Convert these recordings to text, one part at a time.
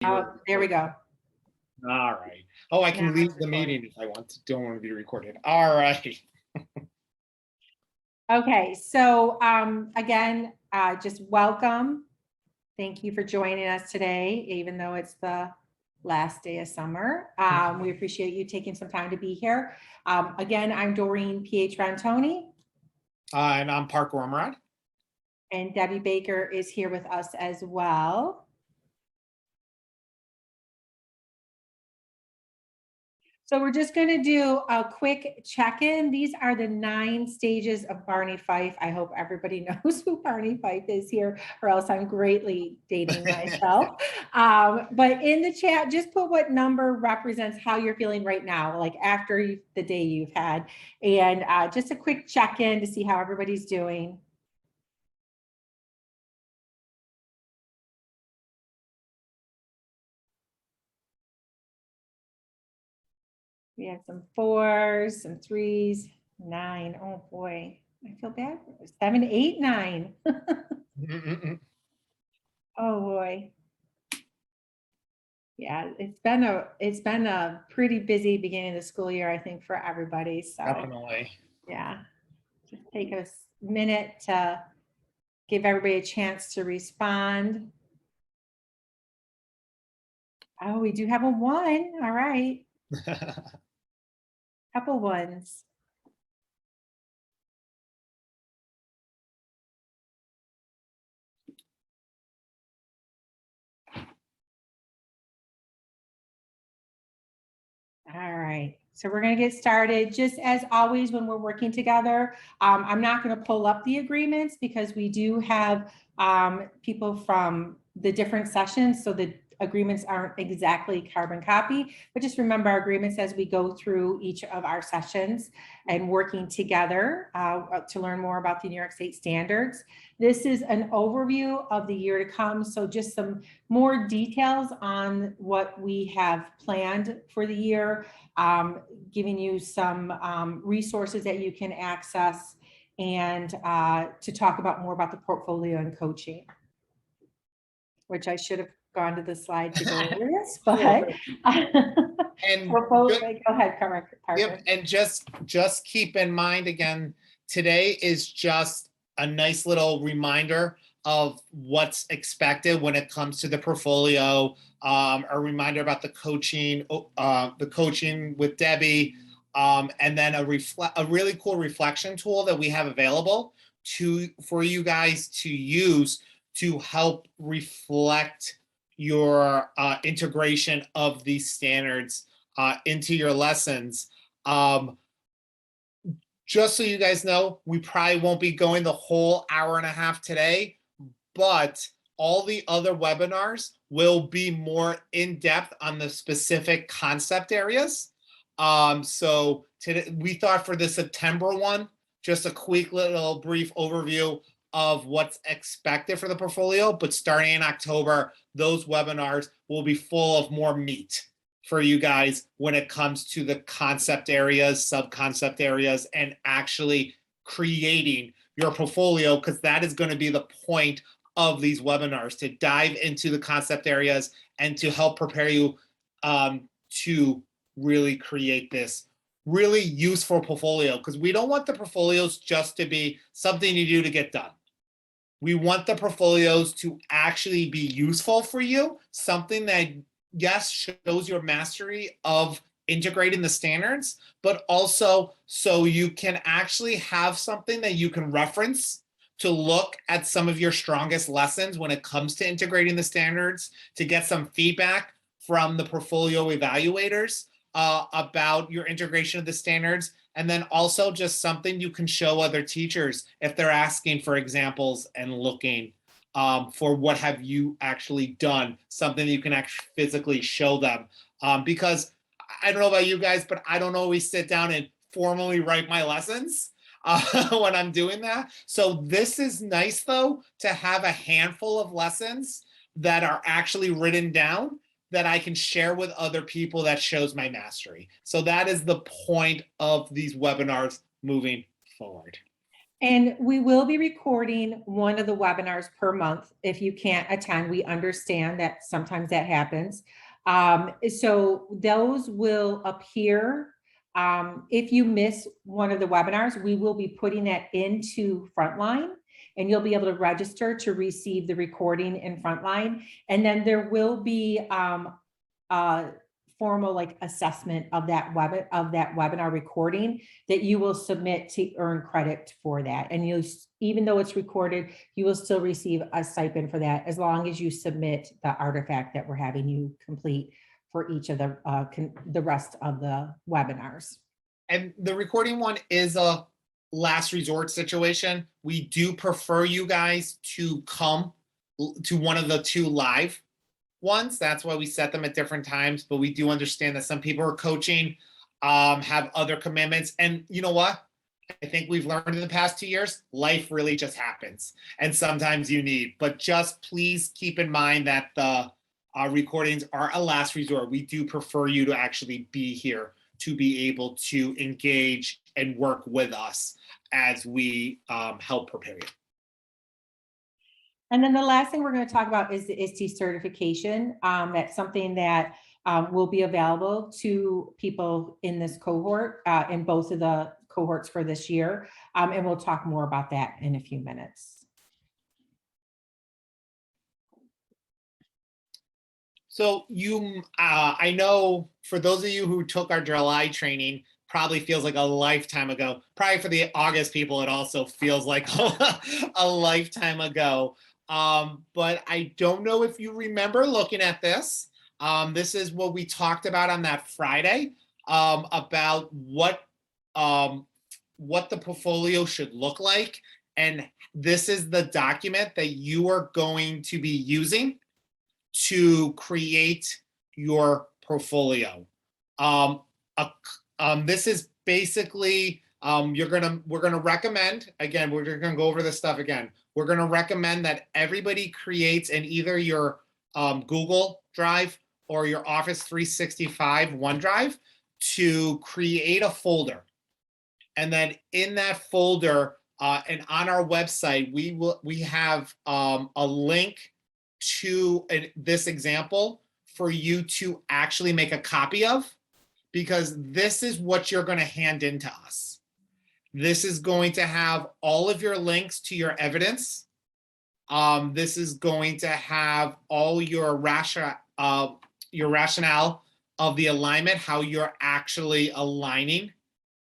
There we go. All right. Oh, I can Now leave it's the recording. meeting if I want to. Don't want to be recorded. All right. Okay, so again, just welcome. Thank you for joining us today, even though it's the last day of summer. We appreciate you taking some time to be here. Again, I'm Doreen P.H. Rantoni, And I'm Park Ormerod. and Debbie Baker is here with us as well. So we're just going to do a quick check-in. These are the 9 stages of Barney Fife. I hope everybody knows who Barney Fife is here, or else I'm greatly dating myself. But in the chat, just put what number represents how you're feeling right now, like after the day you've had. And just a quick check-in to see how everybody's doing. We have some 4s, some 3s, 9. Oh boy, I feel bad. 7, 8, 9. Oh boy. Yeah, it's been a pretty busy beginning of the school year, I think, for everybody. So Definitely. yeah, just take a minute to give everybody a chance to respond. Oh, we do have a 1. All right. Couple 1s. All right, so we're going to get started. Just as always, when we're working together, I'm not going to pull up the agreements because we do have people from the different sessions, so the agreements aren't exactly carbon copy, but just remember our agreements as we go through each of our sessions and working together to learn more about the New York State standards. This is an overview of the year to come, so just some more details on what we have planned for the year, giving you some resources that you can access, and to talk about more about the portfolio and coaching, which I should have gone to the slide to go over this, but And go ahead, Parker. Yep, and just keep in mind again, today is just a nice little reminder of what's expected when it comes to the portfolio. A reminder about the coaching with Debbie, and then a really cool reflection tool that we have available for you guys to use to help reflect your integration of these standards into your lessons. Just so you guys know, we probably won't be going the whole hour and a half today, but all the other webinars will be more in depth on the specific concept areas. So today, we thought for the September one, just a quick little brief overview of what's expected for the portfolio, but starting in October, those webinars will be full of more meat for you guys when it comes to the concept areas, sub-concept areas, and actually creating your portfolio, because that is going to be the point of these webinars, to dive into the concept areas and to help prepare you to really create this really useful portfolio, because we don't want the portfolios just to be something you do to get done. We want the portfolios to actually be useful for you, something that, yes, shows your mastery of integrating the standards, but also so you can actually have something that you can reference to look at some of your strongest lessons when it comes to integrating the standards, to get some feedback from the portfolio evaluators about your integration of the standards, and then also just something you can show other teachers if they're asking for examples and looking for what have you actually done, something you can actually physically show them. Because I don't know about you guys, but I don't always sit down and formally write my lessons when I'm doing that. So this is nice, though, to have a handful of lessons that are actually written down that I can share with other people that shows my mastery. So that is the point of these webinars moving forward. And we will be recording one of the webinars per month. If you can't attend, we understand that sometimes that happens. So those will appear. If you miss one of the webinars, we will be putting that into Frontline, and you'll be able to register to receive the recording in Frontline. And then there will be a formal like assessment of that webinar recording that you will submit to earn credit for that. And you, even though it's recorded, you will still receive a stipend for that as long as you submit the artifact that we're having you complete for each of the rest of the webinars. And the recording one is a last resort situation. We do prefer you guys to come to one of the 2 live ones. That's why we set them at different times, but we do understand that some people are coaching, have other commitments. And you know what? I think we've learned in the past 2 years, life really just happens. And sometimes you need, but just please keep in mind that the recordings are a last resort. We do prefer you to actually be here to be able to engage and work with us as we help prepare you. And then the last thing we're going to talk about is the ISTE certification. That's something that will be available to people in this cohort, in both of the cohorts for this year. And we'll talk more about that in a few minutes. So I know for those of you who took our July training, probably feels like a lifetime ago. Probably for the August people, it also feels like a lifetime ago. But I don't know if you remember looking at this. This is what we talked about on that Friday, about what the portfolio should look like. And this is the document that you are going to be using to create your portfolio. This is basically, we're gonna recommend, again, we're gonna go over this stuff again. We're gonna recommend that everybody creates in either your Google Drive or your Office 365 OneDrive to create a folder. And then in that folder, and on our website, we have a link to this example for you to actually make a copy of, because this is what you're going to hand into us. This is going to have all of your links to your evidence. This is going to have all your rationale of the alignment, how you're actually aligning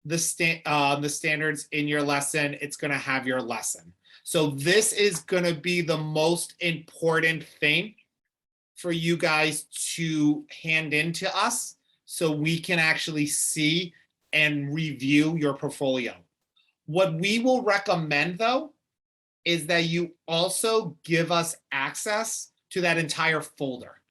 the standards in your lesson. It's going to have your lesson. So this is going to be the most important thing for you guys to hand in to us so we can actually see and review your portfolio. What we will recommend, though, is that you also give us access to that entire folder.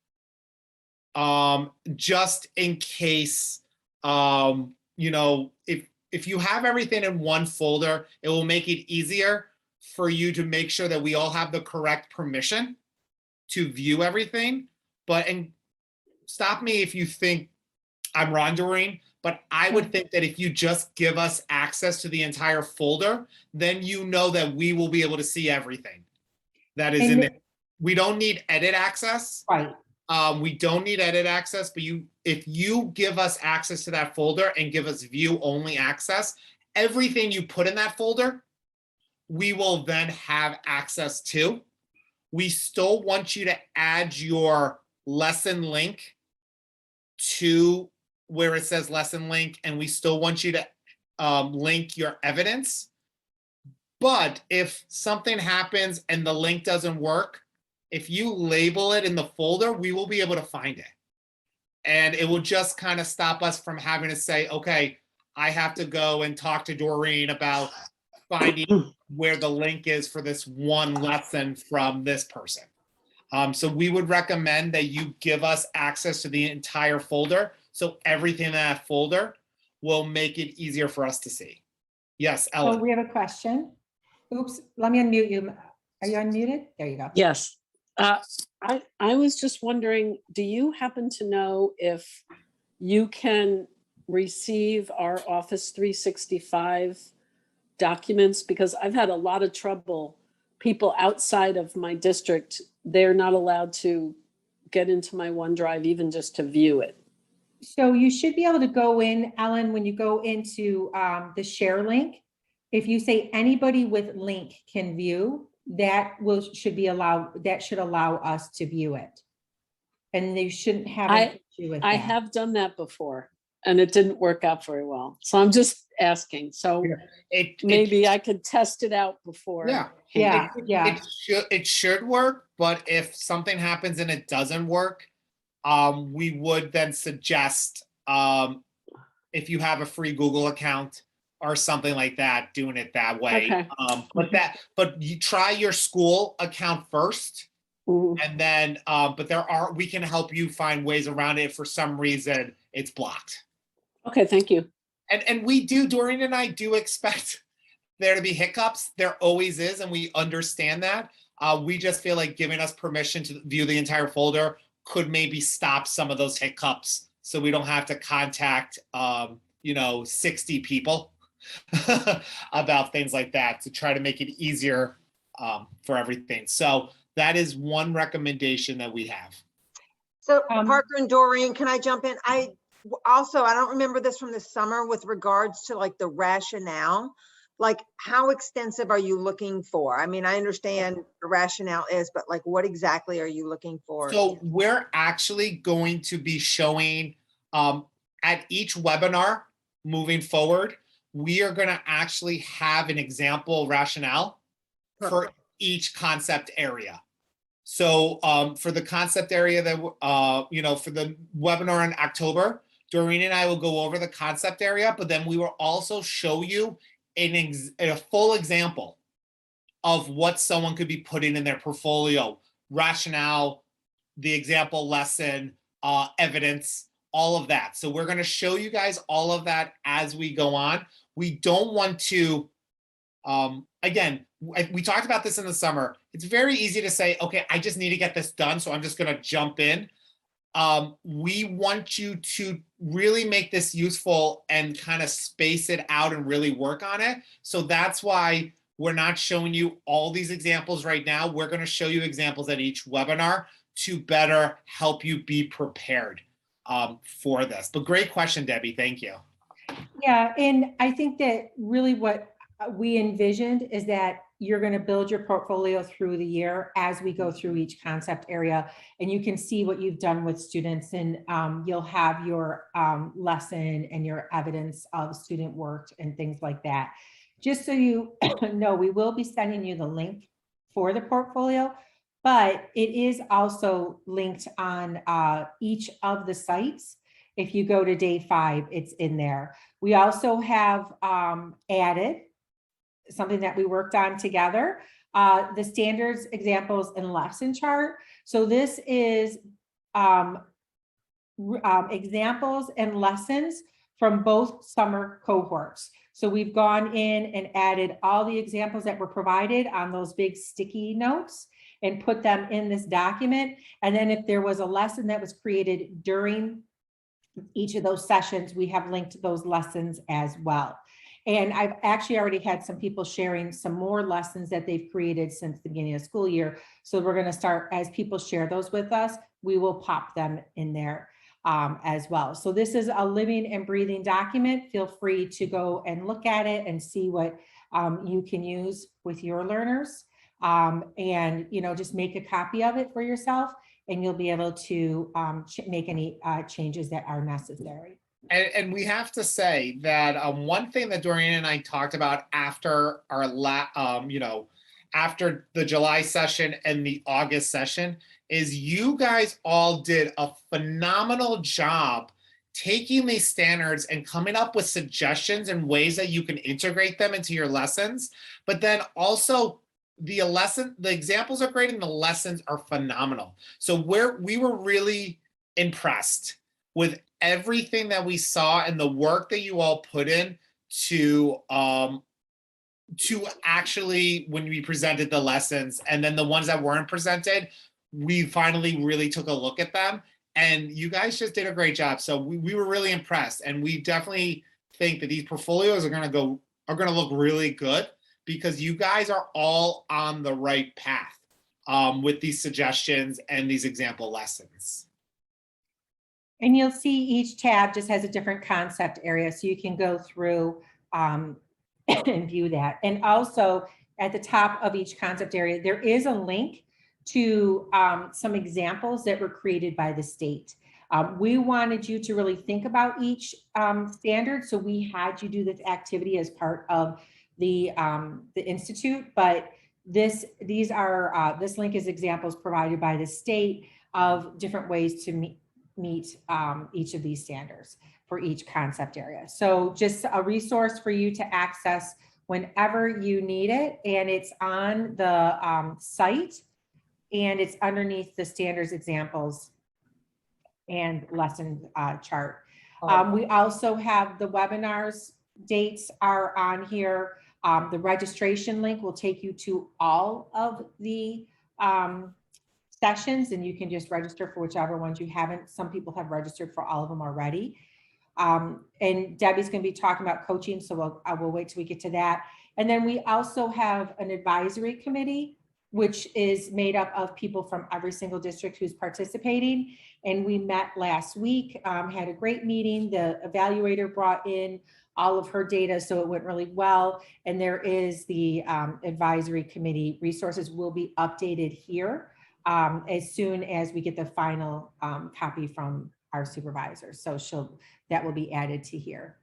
Just in case, you know, if you have everything in one folder, it will make it easier for you to make sure that we all have the correct permission to view everything. And stop me if you think I'm wrong, Doreen, but I would think that if you just give us access to the entire folder, then you know that we will be able to see everything that is in there. We don't need edit access. Right. We don't need edit access, but if you give us access to that folder and give us view only access, everything you put in that folder, we will then have access to. We still want you to add your lesson link to where it says lesson link, and we still want you to link your evidence. But if something happens and the link doesn't work, if you label it in the folder, we will be able to find it. And it will just kind of stop us from having to say, okay, I have to go and talk to Doreen about finding where the link is for this one lesson from this person. So we would recommend that you give us access to the entire folder. So everything in that folder will make it easier for us to see. Yes, Ellen. Oh, we have a question. Oops, let me unmute you. Are you unmuted? There you go. Yes. I was just wondering, do you happen to know if you can receive our Office 365 documents? Because I've had a lot of trouble. People outside of my district, they're not allowed to get into my OneDrive even just to view it. So you should be able to go in, Ellen, when you go into the share link. If you say anybody with link can view, that should allow us to view it. And they shouldn't have an issue with I that. have done that before and it didn't work out very well. So I'm just asking. So maybe I could test it out before. Yeah. It should work, but if something happens and it doesn't work, we would then suggest, if you have a free Google account or something like that, doing it that way. Okay. But you try your school account first, Mhm. and then, we can help you find ways around it if for some reason it's blocked. Okay, thank you. And Doreen and I do expect there to be hiccups. There always is, and we understand that. We just feel like giving us permission to view the entire folder could maybe stop some of those hiccups, so we don't have to contact 60 people about things like that, to try to make it easier for everything. So that is one recommendation that we have. So Parker and Doreen, can I jump in? I don't remember this from the summer with regards to like the rationale. Like, how extensive are you looking for? I mean, I understand the rationale is, but like, what exactly are you looking for? So we're actually going to be showing at each webinar moving forward, we are going to actually have an example rationale for each concept area. So for the concept area that, for the webinar in October, Doreen and I will go over the concept area, but then we will also show you a full example of what someone could be putting in their portfolio, rationale, the example lesson, evidence, all of that. So we're going to show you guys all of that as we go on. We don't want to, again, we talked about this in the summer. It's very easy to say, okay, I just need to get this done, so I'm just going to jump in. We want you to really make this useful and kind of space it out and really work on it. So that's why we're not showing you all these examples right now. We're going to show you examples at each webinar to better help you be prepared for this. But great question, Debbie. Thank you. Yeah, and I think that really what we envisioned is that you're going to build your portfolio through the year as we go through each concept area, and you can see what you've done with students, and you'll have your lesson and your evidence of student work and things like that. Just so you know, we will be sending you the link for the portfolio, but it is also linked on each of the sites. If you go to day 5, it's in there. We also have added something that we worked on together, the standards, examples, and lesson chart. So this is examples and lessons from both summer cohorts. So we've gone in and added all the examples that were provided on those big sticky notes and put them in this document. And then if there was a lesson that was created during each of those sessions, we have linked those lessons as well. And I've actually already had some people sharing some more lessons that they've created since the beginning of the school year. So we're going to start, as people share those with us, we will pop them in there as well. So this is a living and breathing document. Feel free to go and look at it and see what you can use with your learners. And, just make a copy of it for yourself, and you'll be able to make any changes that are necessary. And we have to say that one thing that Doreen and I talked about after our after the July session and the August session is you guys all did a phenomenal job taking these standards and coming up with suggestions and ways that you can integrate them into your lessons. But then also the examples are great and the lessons are phenomenal. So we were really impressed with everything that we saw and the work that you all put in to actually, when we presented the lessons, and then the ones that weren't presented, we finally really took a look at them, and you guys just did a great job. So we were really impressed, and we definitely think that these portfolios are are going to look really good because you guys are all on the right path with these suggestions and these example lessons. And you'll see each tab just has a different concept area, so you can go through and view that. And also at the top of each concept area, there is a link to some examples that were created by the state. We wanted you to really think about each standard, so we had you do this activity as part of the institute. But this link is examples provided by the state of different ways to meet each of these standards for each concept area. So just a resource for you to access whenever you need it. And it's on the site, and it's underneath the standards examples and lesson chart. We also have the webinars dates are on here. The registration link will take you to all of the sessions, and you can just register for whichever ones you haven't. Some people have registered for all of them already. And Debbie's going to be talking about coaching, so we'll wait till we get to that. And then we also have an advisory committee, which is made up of people from every single district who's participating. And we met last week, had a great meeting. The evaluator brought in all of her data, so it went really well. And there is the advisory committee resources will be updated here as soon as we get the final copy from our supervisor. So that will be added to here.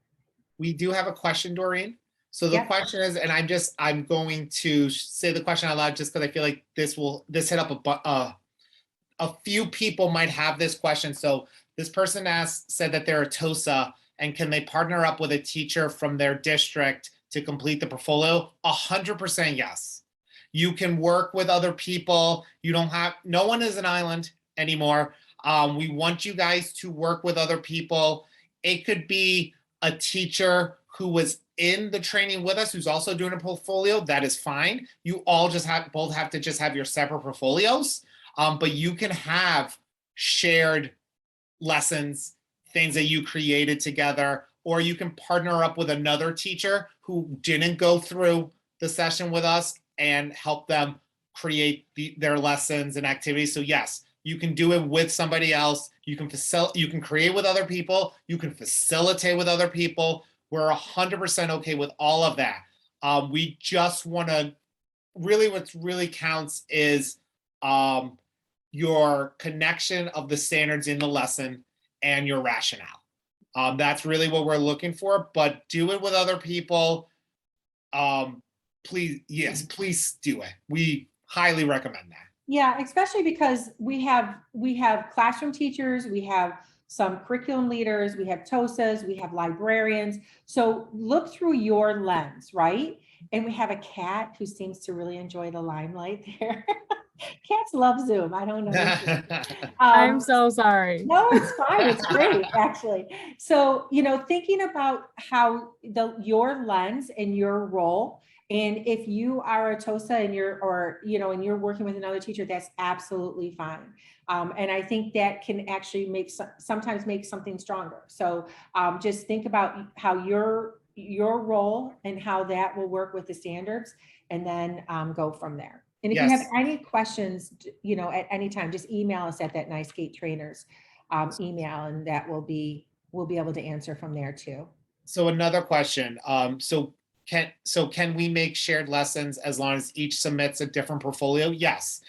We do have a question, Doreen. So the question is, and I'm going to say the question out loud just because I feel like this hit up a few people might have this question. So this person said that they're a TOSA, and can they partner up with a teacher from their district to complete the portfolio? 100% yes. You can work with other people. No one is an island anymore. We want you guys to work with other people. It could be a teacher who was in the training with us who's also doing a portfolio. That is fine. You all both have to just have your separate portfolios, but you can have shared lessons, things that you created together, or you can partner up with another teacher who didn't go through the session with us and help them create their lessons and activities. So yes, you can do it with somebody else. You can create with other people. You can facilitate with other people. We're 100% okay with all of that. We just want to what really counts is your connection of the standards in the lesson and your rationale. That's really what we're looking for, but do it with other people. Please do it. We highly recommend that. Yeah, especially because we have classroom teachers, we have some curriculum leaders, we have TOSAs, we have librarians. So look through your lens, right? And we have a cat who seems to really enjoy the limelight there. Cats love Zoom. I don't know. I'm so sorry. No, it's fine. It's great, actually. So, thinking about how your lens and your role, and if you are a TOSA and you're working with another teacher, that's absolutely fine. And I think that can actually sometimes make something stronger. So just think about how your role and how that will work with the standards, and then go from there. And if you have any questions, at any time, just email us at that NYSCATE Trainers email, and that we'll be able to answer from there too. So another question. Can we make shared lessons as long as each submits a different portfolio? Yes.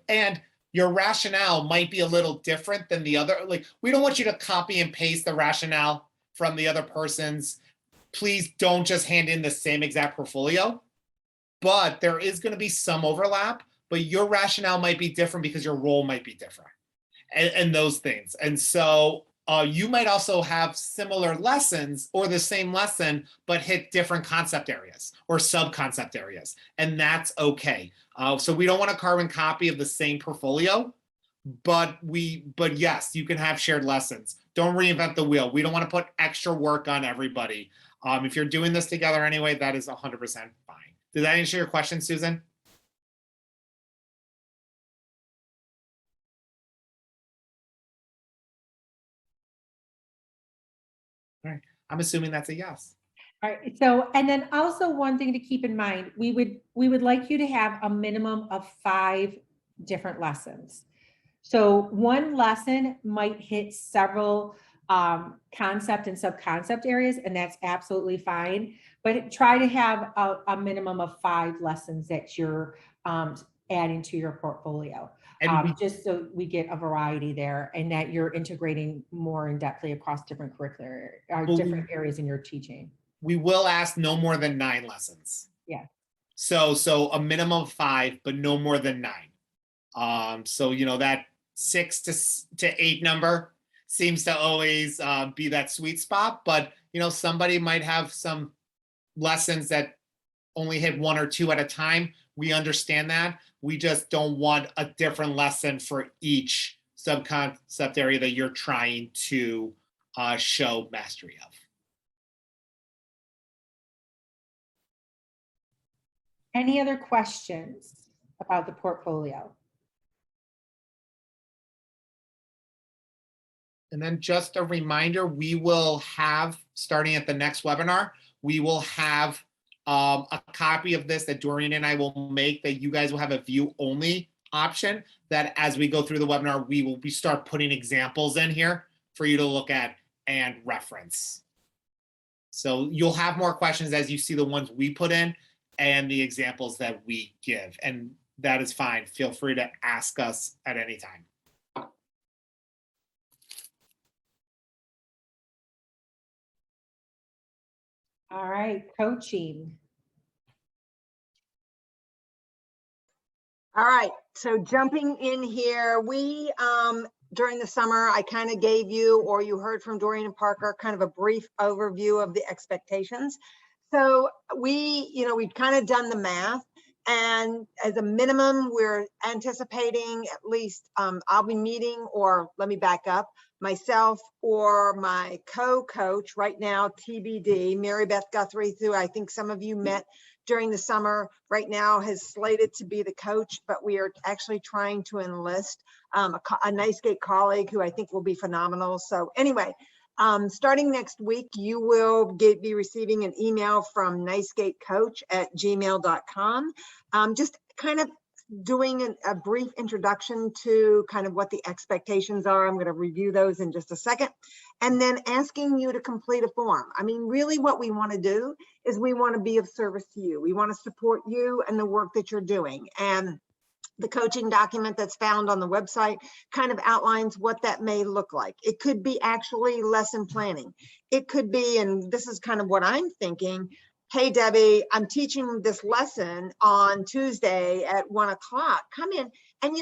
And your rationale might be a little different than the other. Like, we don't want you to copy and paste the rationale from the other person's. Please don't just hand in the same exact portfolio. But there is going to be some overlap, but your rationale might be different because your role might be different and those things. And so you might also have similar lessons or the same lesson, but hit different concept areas or sub-concept areas. And that's okay. So we don't want a carbon copy of the same portfolio, but yes, you can have shared lessons. Don't reinvent the wheel. We don't want to put extra work on everybody. If you're doing this together anyway, that is 100% fine. Did that answer your question, Susan? All right. I'm assuming that's a yes. All right, so, and then also one thing to keep in mind, we would like you to have a minimum of 5 different lessons. So one lesson might hit several concept and subconcept areas, and that's absolutely fine. But try to have a minimum of 5 lessons that you're adding to your portfolio. And Just so we get a variety there and that you're integrating more in depthly across different curricular, Well, different areas in your teaching. we will ask no more than 9 lessons. Yeah. So a minimum of 5, but no more than 9. So that 6 to 8 number seems to always be that sweet spot, but somebody might have some lessons that only hit 1 or 2 at a time. We understand that. We just don't want a different lesson for each subconcept area that you're trying to show mastery of. Any other questions about the portfolio? And then just a reminder, we will have, starting at the next webinar, we will have a copy of this that Dorian and I will make, that you guys will have a view only option, that as we go through the webinar, we will start putting examples in here for you to look at and reference. So you'll have more questions as you see the ones we put in and the examples that we give. And that is fine. Feel free to ask us at any time. All right, coaching. All right, so jumping in here, we, during the summer, I kind of gave you, or you heard from Dorian and Parker, kind of a brief overview of the expectations. So we've kind of done the math, and as a minimum, we're anticipating at least, I'll be meeting, or let me back up, myself or my co-coach right now, TBD, Mary Beth Guthrie, who I think some of you met during the summer, right now has slated to be the coach, but we are actually trying to enlist a NiceGate colleague who I think will be phenomenal. So anyway, starting next week, you will be receiving an email from nicegatecoach@gmail.com. Just kind of doing a brief introduction to kind of what the expectations are. I'm going to review those in just a second. And then asking you to complete a form. I mean, really what we want to do is we want to be of service to you. We want to support you and the work that you're doing. And the coaching document that's found on the website kind of outlines what that may look like. It could be actually lesson planning. It could be, and this is kind of what I'm thinking, hey, Debbie, I'm teaching this lesson on Tuesday at 1 o'clock. Come in and,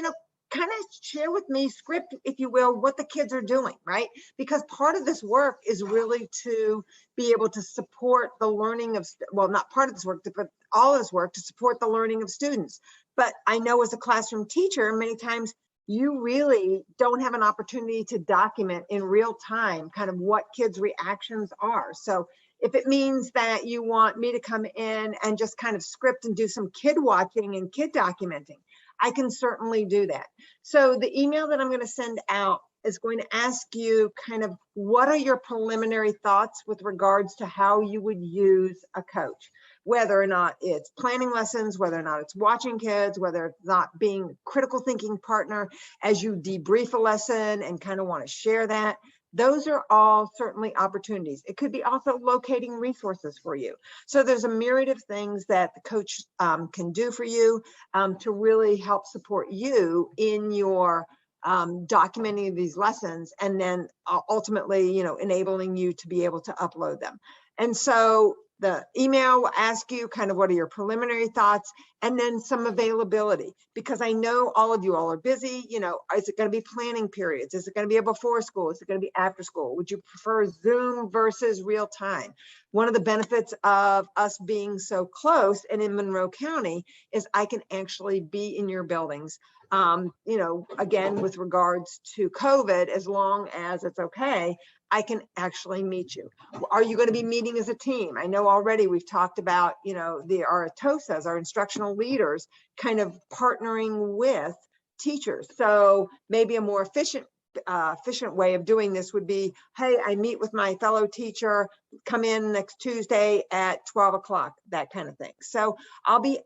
kind of share with me, script, if you will, what the kids are doing, right? Because part of this work is really to be able to support the learning of, well, not part of this work, but all of this work to support the learning of students. But I know as a classroom teacher, many times you really don't have an opportunity to document in real time kind of what kids' reactions are. So if it means that you want me to come in and just kind of script and do some kid watching and kid documenting, I can certainly do that. So the email that I'm going to send out is going to ask you kind of what are your preliminary thoughts with regards to how you would use a coach, whether or not it's planning lessons, whether or not it's watching kids, whether it's not being a critical thinking partner as you debrief a lesson and kind of want to share that. Those are all certainly opportunities. It could be also locating resources for you. So there's a myriad of things that the coach can do for you to really help support you in your documenting these lessons, and then ultimately, enabling you to be able to upload them. And so the email will ask you kind of what are your preliminary thoughts, and then some availability, because I know all of you all are busy. Is it going to be planning periods? Is it going to be a before school? Is it going to be after school? Would you prefer Zoom versus real time? One of the benefits of us being so close and in Monroe County is I can actually be in your buildings. Again, with regards to COVID, as long as it's okay, I can actually meet you. Are you going to be meeting as a team? I know already we've talked about, our TOSAs, our instructional leaders, kind of partnering with teachers. So maybe a more efficient efficient way of doing this would be, hey, I meet with my fellow teacher, come in next Tuesday at 12 o'clock, that kind of thing. So I'll be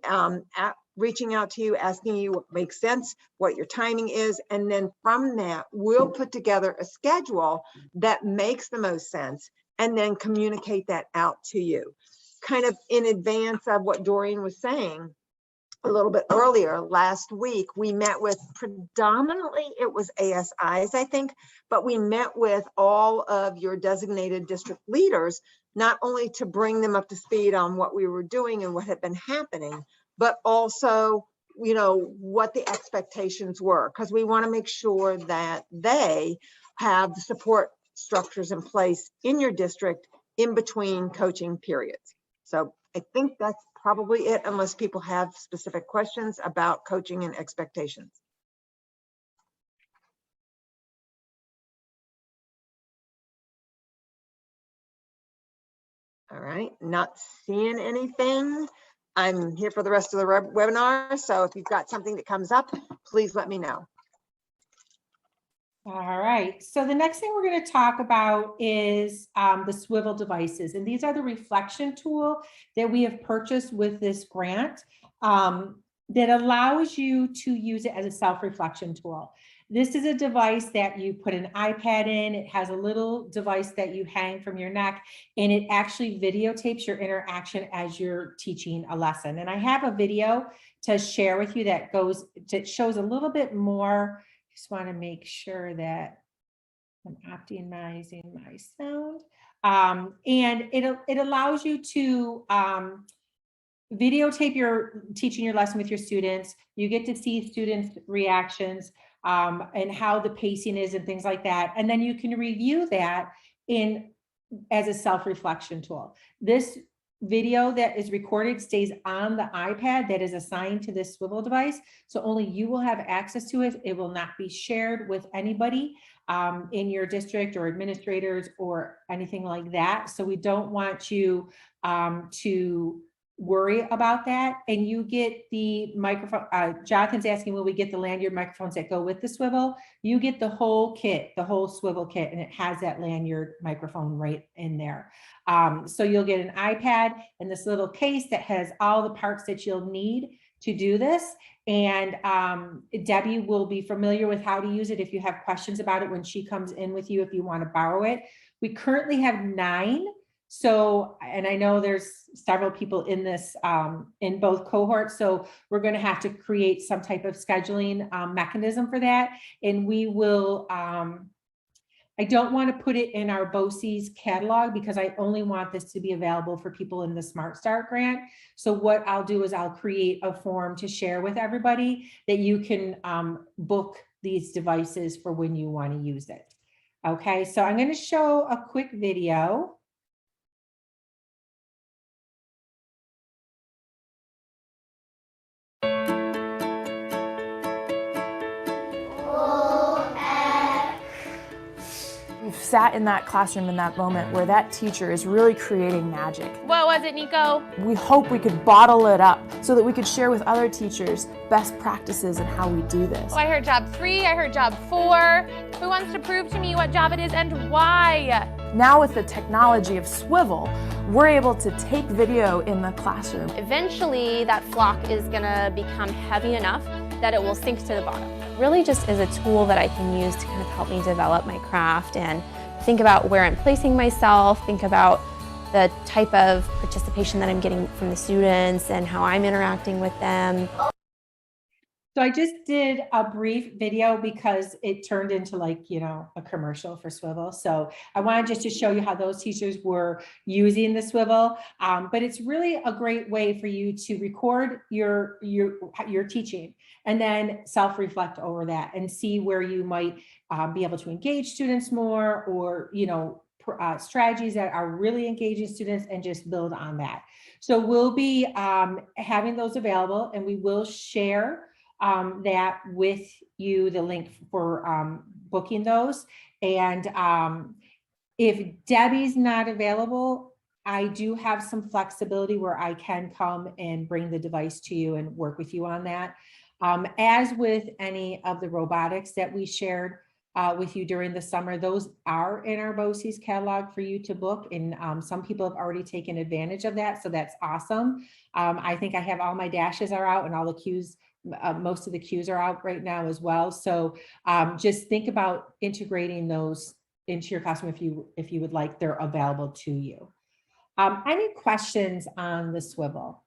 reaching out to you, asking you what makes sense, what your timing is, and then from that, we'll put together a schedule that makes the most sense and then communicate that out to you. Kind of in advance of what Doreen was saying a little bit earlier, last week, we met with predominantly, it was ASIs, I think, but we met with all of your designated district leaders, not only to bring them up to speed on what we were doing and what had been happening, but also, you know, what the expectations were, because we want to make sure that they have the support structures in place in your district in between coaching periods. So I think that's probably it, unless people have specific questions about coaching and expectations. All right, not seeing anything. I'm here for the rest of the webinar, so if you've got something that comes up, please let me know. All right, so the next thing we're going to talk about is the swivel devices. And these are the reflection tool that we have purchased with this grant that allows you to use it as a self-reflection tool. This is a device that you put an iPad in. It has a little device that you hang from your neck, and it actually videotapes your interaction as you're teaching a lesson. And I have a video to share with you that shows a little bit more. Just want to make sure that I'm optimizing my sound. And it allows you to videotape your teaching your lesson with your students. You get to see students' reactions and how the pacing is and things like that. And then you can review that as a self-reflection tool. This video that is recorded stays on the iPad that is assigned to this swivel device. So only you will have access to it. It will not be shared with anybody in your district or administrators or anything like that. So we don't want you to worry about that. And you get the microphone. Jonathan's asking, will we get the lanyard microphones that go with the swivel? You get the whole kit, the whole swivel kit, and it has that lanyard microphone right in there. So you'll get an iPad and this little case that has all the parts that you'll need to do this. And Debbie will be familiar with how to use it if you have questions about it when she comes in with you, if you want to borrow it. We currently have 9. So, and I know there's several people in this, in both cohorts. So we're going to have to create some type of scheduling mechanism for that. And we will, I don't want to put it in our BOCES catalog because I only want this to be available for people in the Smart Start grant. So what I'll do is I'll create a form to share with everybody that you can book these devices for when you want to use it. Okay, so I'm going to show a quick video. We've sat in that classroom in that moment where that teacher is really creating magic. What was it, Nico? We hope we could bottle it up so that we could share with other teachers best practices and how we do this. Oh, I heard job 3, I heard job 4. Who wants to prove to me what job it is and why? Now with the technology of Swivel, we're able to take video in the classroom. Eventually, that flock is gonna become heavy enough that it will sink to the bottom. Really just is a tool that I can use to kind of help me develop my craft and think about where I'm placing myself, think about the type of participation that I'm getting from the students and how I'm interacting with them. So I just did a brief video because it turned into like, you know, a commercial for Swivel. So I wanted just to show you how those teachers were using the Swivel. But it's really a great way for you to record your teaching and then self-reflect over that and see where you might be able to engage students more, or, you know, strategies that are really engaging students, and just build on that. So we'll be having those available, and we will share that with you, the link for booking those. And if Debbie's not available, I do have some flexibility where I can come and bring the device to you and work with you on that. As with any of the robotics that we shared, with you during the summer. Those are in our BOCES catalog for you to book, and some people have already taken advantage of that, so that's awesome. I think I have all my dashes are out and all the cues, most of the cues are out right now as well. So just think about integrating those into your classroom if you would like. They're available to you. Any questions on the swivel?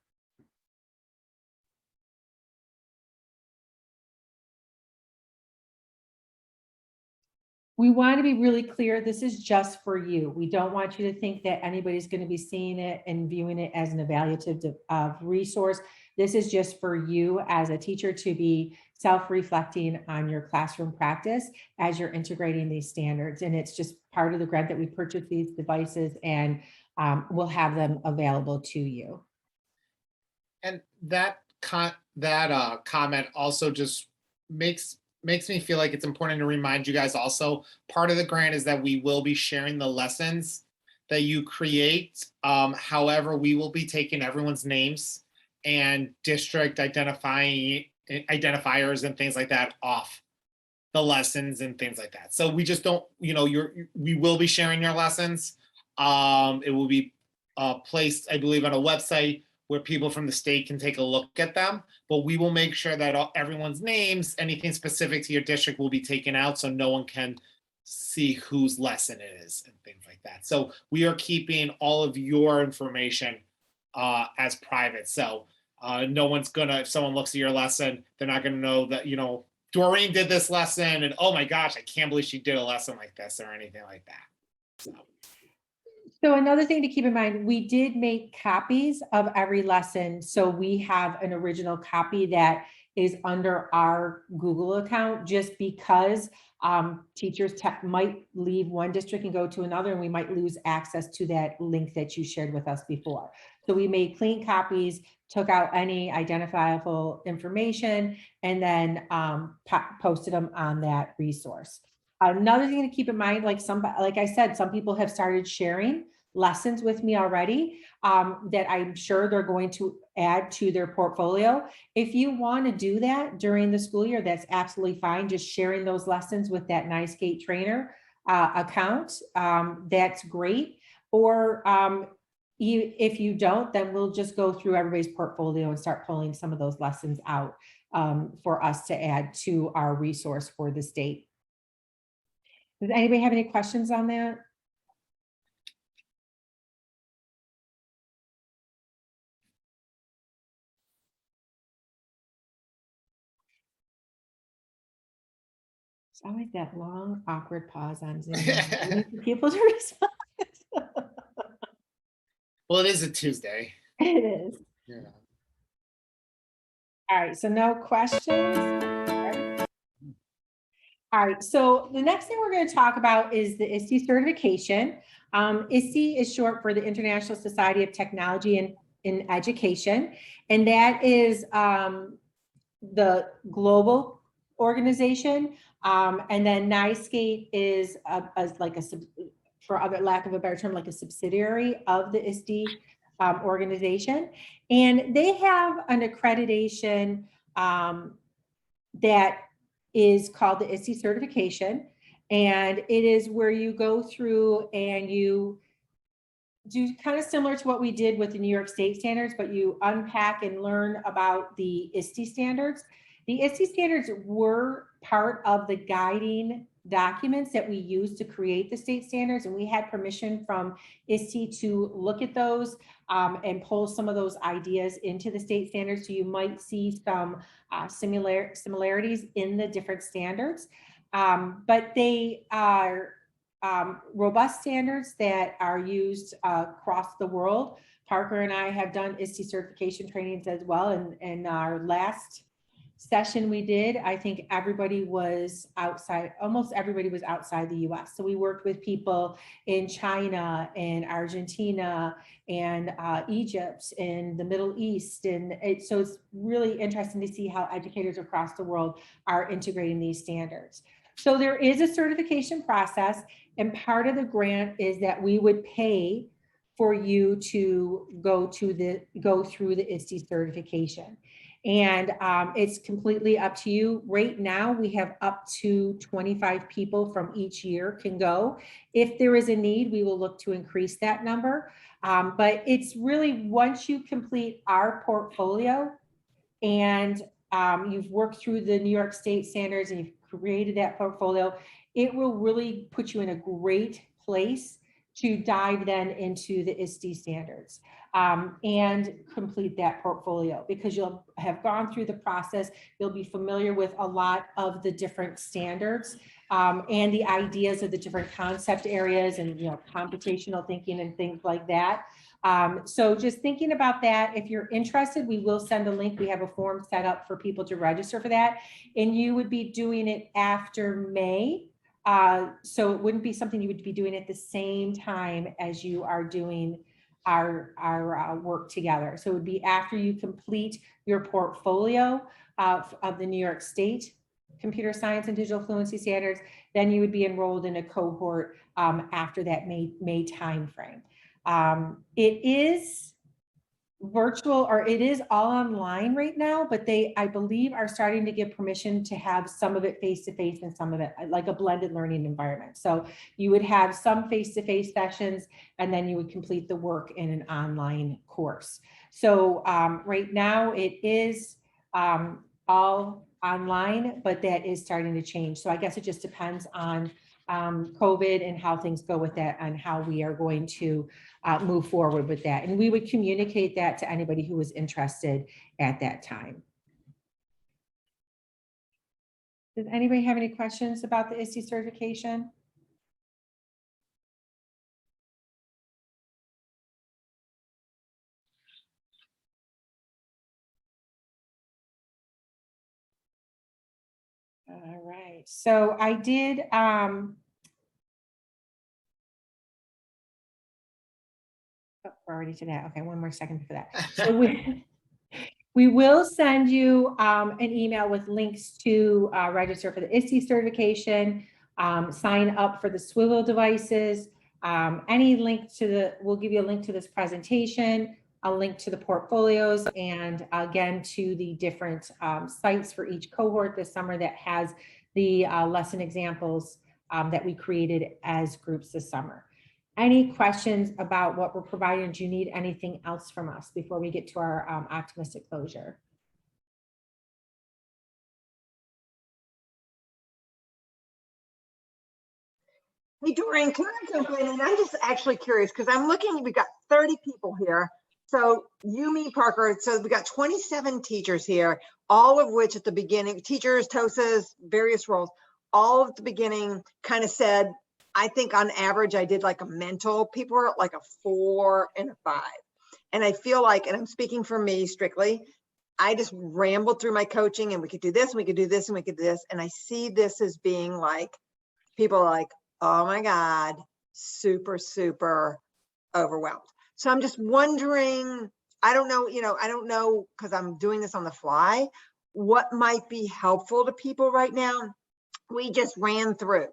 We want to be really clear, this is just for you. We don't want you to think that anybody's going to be seeing it and viewing it as an evaluative resource. This is just for you as a teacher to be self-reflecting on your classroom practice as you're integrating these standards. And it's just part of the grant that we purchase these devices, and we'll have them available to you. And that comment also just makes me feel like it's important to remind you guys also, part of the grant is that we will be sharing the lessons that you create. However, we will be taking everyone's names and district identifiers and things like that off the lessons and things like that. So we just don't, we will be sharing your lessons. It will be placed, I believe, on a website where people from the state can take a look at them, but we will make sure that everyone's names, anything specific to your district, will be taken out so no one can see whose lesson it is and things like that. So we are keeping all of your information as private. So no one's gonna, if someone looks at your lesson, they're not gonna know that, Doreen did this lesson and oh my gosh, I can't believe she did a lesson like this or anything like that. So another thing to keep in mind, we did make copies of every lesson. So we have an original copy that is under our Google account, just because teachers might leave one district and go to another, and we might lose access to that link that you shared with us before. So we made clean copies, took out any identifiable information, and then posted them on that resource. Another thing to keep in mind, like I said, some people have started sharing lessons with me already that I'm sure they're going to add to their portfolio. If you want to do that during the school year, that's absolutely fine. Just sharing those lessons with that NYSCATE trainer account, that's great. Or if you don't, then we'll just go through everybody's portfolio and start pulling some of those lessons out for us to add to our resource for the state. Does anybody have any questions on that? It's always that long, awkward pause on Zoom. People to respond. Well, it is a Tuesday. It is. Yeah. All right, so no questions. All right, so the next thing we're going to talk about is the ISTE certification. ISTE is short for the International Society of Technology in Education, and that is the global organization. And then NYSCATE is for other lack of a better term, like a subsidiary of the ISTE organization. And they have an accreditation that is called the ISTE certification. And it is where you go through and you do kind of similar to what we did with the New York State standards, but you unpack and learn about the ISTE standards. The ISTE standards were part of the guiding documents that we used to create the state standards, and we had permission from ISTE to look at those and pull some of those ideas into the state standards. So you might see some similarities in the different standards, but they are robust standards that are used across the world. Parker and I have done ISTE certification trainings as well, and our last session we did, I think everybody was outside, almost everybody was outside the US. So we worked with people in China and Argentina and Egypt and the Middle East. And so it's really interesting to see how educators across the world are integrating these standards. So there is a certification process, and part of the grant is that we would pay for you to go through the ISTE certification. And it's completely up to you. Right now, we have up to 25 people from each year can go. If there is a need, we will look to increase that number. But it's really, once you complete our portfolio and you've worked through the New York State standards and you've created that portfolio, it will really put you in a great place to dive then into the ISTE standards and complete that portfolio, because you'll have gone through the process. You'll be familiar with a lot of the different standards and the ideas of the different concept areas and, computational thinking and things like that. So just thinking about that, if you're interested, we will send a link. We have a form set up for people to register for that. And you would be doing it after May. So it wouldn't be something you would be doing at the same time as you are doing our work together. So it would be after you complete your portfolio of the New York State Computer Science and Digital Fluency Standards, then you would be enrolled in a cohort after that May timeframe. It is virtual, or it is all online right now, but they, I believe, are starting to give permission to have some of it face-to-face and some of it like a blended learning environment. So you would have some face-to-face sessions, and then you would complete the work in an online course. So right now it is all online, but that is starting to change. So I guess it just depends on COVID and how things go with that and how we are going to move forward with that. And we would communicate that to anybody who was interested at that time. Does anybody have any questions about the ISTE certification? All right, so I did, we're already to that. Okay, one more second for that. So we will send you an email with links to register for the ISTE certification, sign up for the swivel devices, any link to the, we'll give you a link to this presentation, a link to the portfolios, and again to the different sites for each cohort this summer that has the lesson examples that we created as groups this summer. Any questions about what we're providing? Do you need anything else from us before we get to our optimistic closure? Hey, Doreen, can I jump in? And I'm just actually curious because I'm looking, we've got 30 people here. So you, me, Parker, so we got 27 teachers here, all of which at the beginning, teachers, TOSAs, various roles, all at the beginning kind of said, I think on average, I did like a mental, people were like a 4 and a 5. And I feel like, and I'm speaking for me strictly, I just rambled through my coaching and we could do this, and we could do this, and we could do this. And I see this as being like, people are like, oh my God, super, super overwhelmed. So I'm just wondering, I don't know, I don't know, because I'm doing this on the fly, what might be helpful to people right now. We just ran through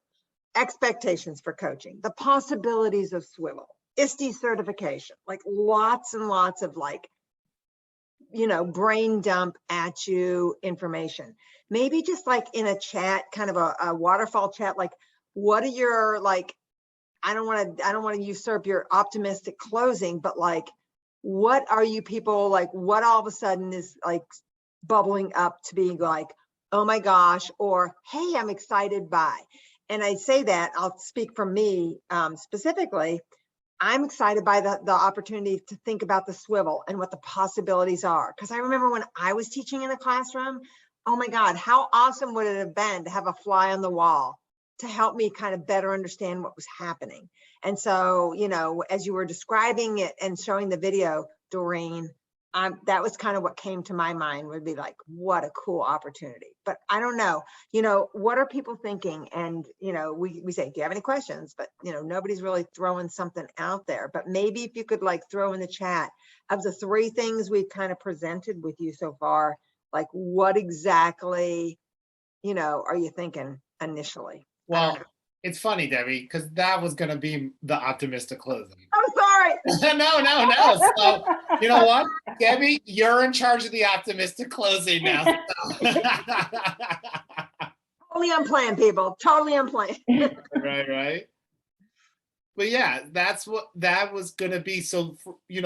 expectations for coaching, the possibilities of swivel, ISTE certification, like lots and lots of like, brain dump at you information. Maybe just like in a chat, kind of a waterfall chat, like what are your, like, I don't want to usurp your optimistic closing, but like, what are you people like, what all of a sudden is like bubbling up to be like, oh my gosh, or, hey, I'm excited by. And I say that, I'll speak for me specifically, I'm excited by the opportunity to think about the swivel and what the possibilities are. Because I remember when I was teaching in the classroom, oh my God, how awesome would it have been to have a fly on the wall to help me kind of better understand what was happening. And so, as you were describing it and showing the video, Doreen, that was kind of what came to my mind, would be like, what a cool opportunity. But I don't know, what are people thinking? And, we say, do you have any questions? But, nobody's really throwing something out there. But maybe if you could like throw in the chat of the 3 things we've kind of presented with you so far, like what exactly, are you thinking initially? Well, It's funny, Debbie, because that was going to be the optimistic closing. I'm sorry. No. So, you know what, Debbie, you're in charge of the optimistic closing now. Totally unplanned, people. Totally unplanned. Right. But yeah, that's what that was going to be. So,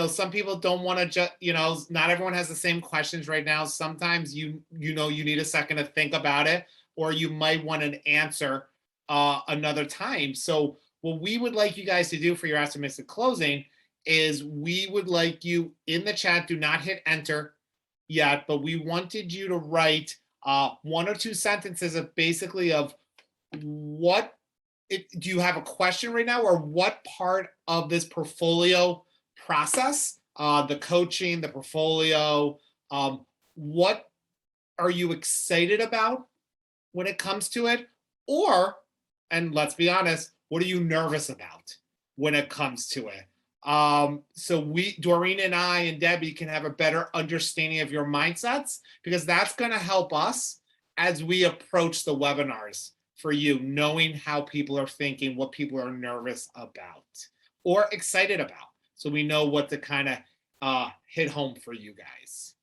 some people don't want to just, not everyone has the same questions right now. Sometimes you need a second to think about it, or you might want an answer another time. So what we would like you guys to do for your optimistic closing is we would like you in the chat, do not hit enter yet, but we wanted you to write 1 or 2 sentences of basically of what do you have a question right now, or what part of this portfolio process, the coaching, the portfolio, what are you excited about when it comes to it? Or, and let's be honest, what are you nervous about when it comes to it? So Doreen and I and Debbie can have a better understanding of your mindsets, because that's going to help us as we approach the webinars for you, knowing how people are thinking, what people are nervous about or excited about. So we know what to kind of hit home for you guys.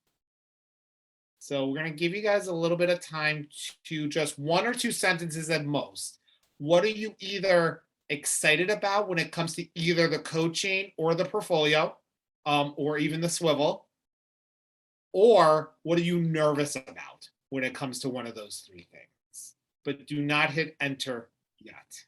So we're going to give you guys a little bit of time to just 1 or 2 sentences at most. What are you either excited about when it comes to either the coaching or the portfolio, or even the swivel? Or what are you nervous about when it comes to one of those 3 things? But do not hit enter yet.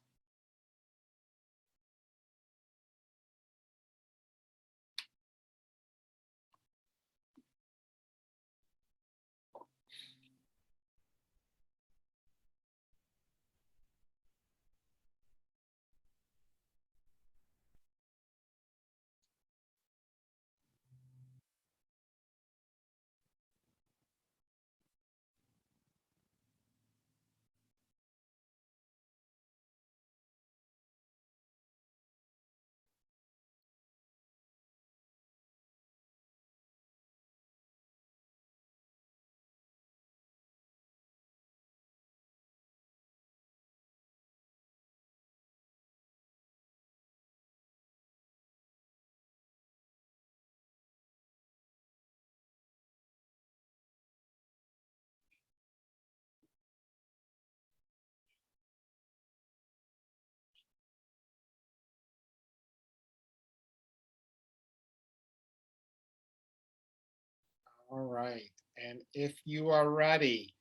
All right. And if you are ready,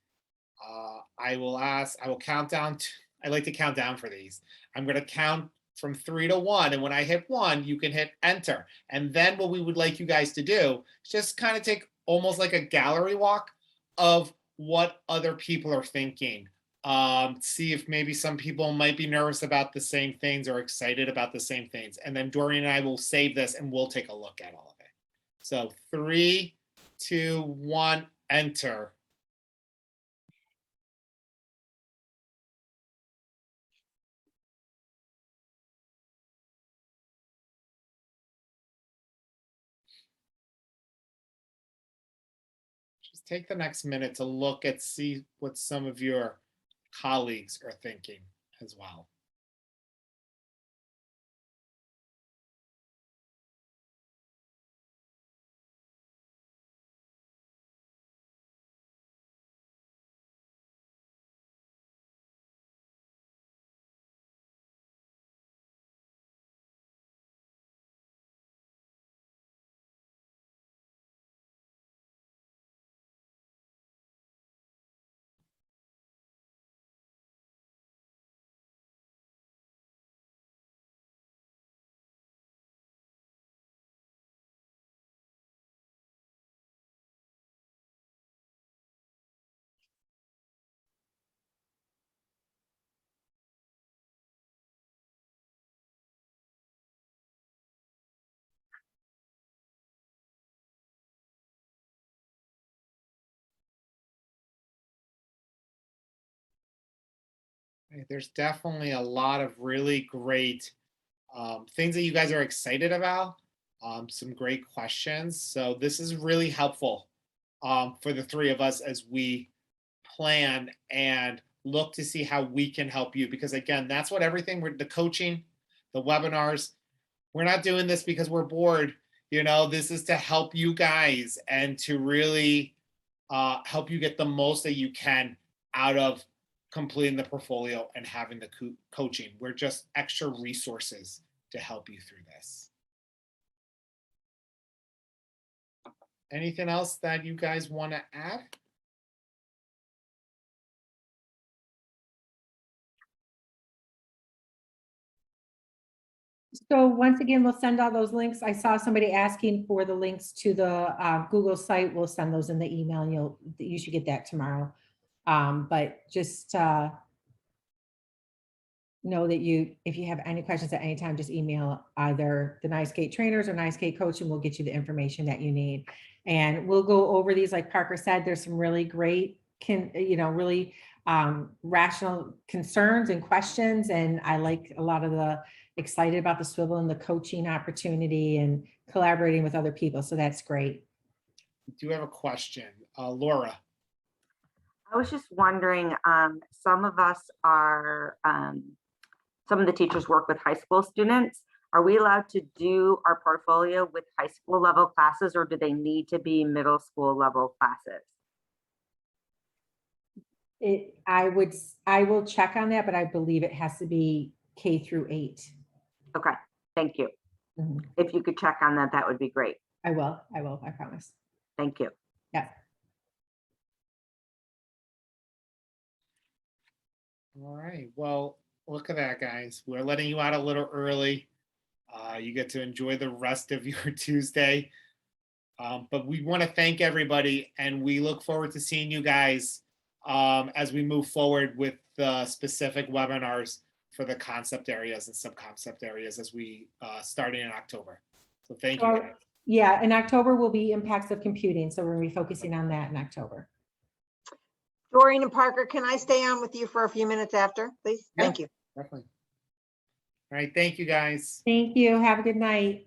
I will count down. I like to count down for these. I'm going to count from 3 to 1. And when I hit 1, you can hit enter. And then what we would like you guys to do is just kind of take almost like a gallery walk of what other people are thinking. See if maybe some people might be nervous about the same things or excited about the same things. And then Doreen and I will save this and we'll take a look at all of it. So 3, 2, 1, enter. Just take the next minute to look at, see what some of your colleagues are thinking as well. There's definitely a lot of really great things that you guys are excited about. Some great questions. So this is really helpful for the 3 of us as we plan and look to see how we can help you. Because again, that's what everything, the coaching, the webinars, we're not doing this because we're bored. You know, this is to help you guys and to really help you get the most that you can out of completing the portfolio and having the coaching. We're just extra resources to help you through this. Anything else that you guys want to add? So once again, we'll send all those links. I saw somebody asking for the links to the Google site. We'll send those in the email and you should get that tomorrow. But just know that if you have any questions at any time, just email either the NYSCATE trainers or NYSCATE coach and we'll get you the information that you need. And we'll go over these, like Parker said, there's some really great, really rational concerns and questions. And I like a lot of the excited about the swivel and the coaching opportunity and collaborating with other people. So that's great. I do have a question. Laura. I was just wondering, some of us are, some of the teachers work with high school students. Are we allowed to do our portfolio with high school level classes, or do they need to be middle school level classes? I will check on that, but I believe it has to be K through 8. Okay, thank you. Mhm. If you could check on that, that would be great. I will, I promise. Thank you. Yeah. All right. Well, look at that, guys. We're letting you out a little early. You get to enjoy the rest of your Tuesday. But we want to thank everybody, and we look forward to seeing you guys as we move forward with the specific webinars for the concept areas and sub-concept areas as we starting in October. So thank you, guys. Yeah, in October will be impacts of computing. So we're going to be focusing on that in October. Doreen and Parker, can I stay on with you for a few minutes after, please? Yeah. Thank you. Definitely. All right. Thank you, guys. Thank you. Have a good night.